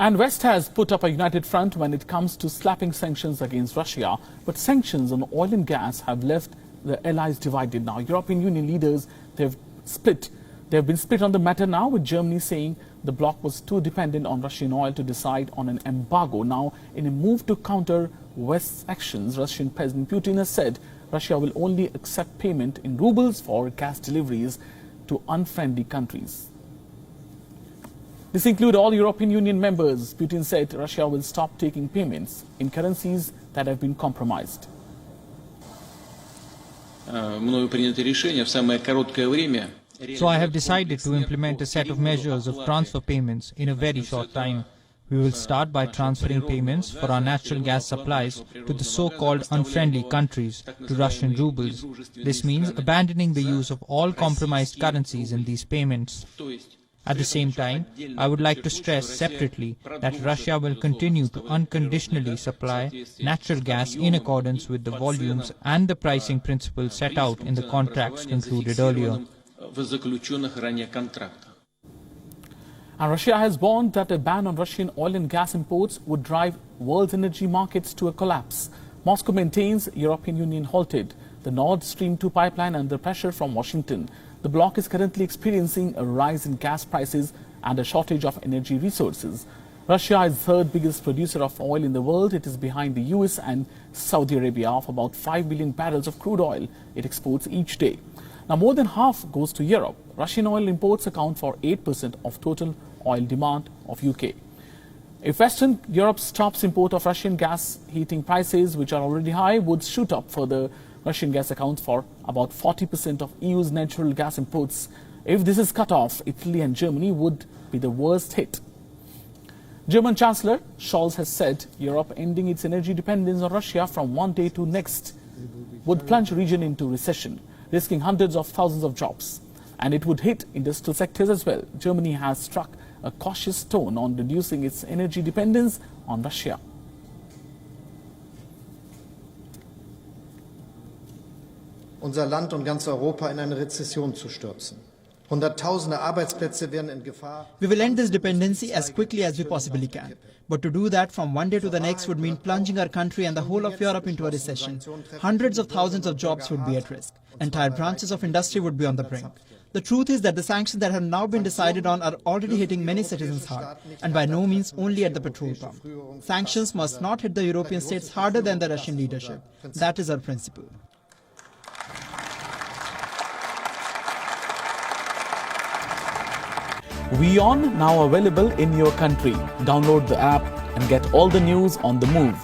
And West has put up a united front when it comes to slapping sanctions against Russia. But sanctions on oil and gas have left the allies divided now. European Union leaders, they've been split on the matter now, with Germany saying the bloc was too dependent on Russian oil to decide on an embargo. Now, in a move to counter West's actions, Russian President Putin has said Russia will only accept payment in rubles for gas deliveries to unfriendly countries. This includes all European Union members. Putin said Russia will stop taking payments in currencies that have been compromised. So I have decided to implement a set of measures of transfer payments in a very short time. We will start by transferring payments for our natural gas supplies to the so-called unfriendly countries, to Russian rubles. This means abandoning the use of all compromised currencies in these payments. At the same time, I would like to stress separately that Russia will continue to unconditionally supply natural gas in accordance with the volumes and the pricing principles set out in the contracts concluded earlier. And Russia has warned that a ban on Russian oil and gas imports would drive world's energy markets to a collapse. Moscow maintains European Union halted the Nord Stream 2 pipeline under pressure from Washington. The bloc is currently experiencing a rise in gas prices and a shortage of energy resources. Russia is the third biggest producer of oil in the world. It is behind the US and Saudi Arabia of about 5 billion barrels of crude oil it exports each day. Now, more than half goes to Europe. Russian oil imports account for 8% of total oil demand of UK. If Western Europe stops import of Russian gas, heating prices, which are already high, would shoot up further. Russian gas accounts for about 40% of EU's natural gas imports. If this is cut off, Italy and Germany would be the worst hit. German Chancellor Scholz has said Europe ending its energy dependence on Russia from one day to next would plunge the region into recession, risking hundreds of thousands of jobs. And it would hit industrial sectors as well. Germany has struck a cautious tone on reducing its energy dependence on Russia. Unser Land und ganz Europa in eine Rezession zu stürzen. Hunderttausende Arbeitsplätze werden in Gefahr. We will end this dependency as quickly as we possibly can. But to do that from one day to the next would mean plunging our country and the whole of Europe into a recession. Hundreds of thousands of jobs would be at risk. Entire branches of industry would be on the brink. The truth is that the sanctions that have now been decided on are already hitting many citizens hard, and by no means only at the petrol pump. Sanctions must not hit the European states harder than the Russian leadership. That is our principle. WION now available in your country. Download the app and get all the news on the move.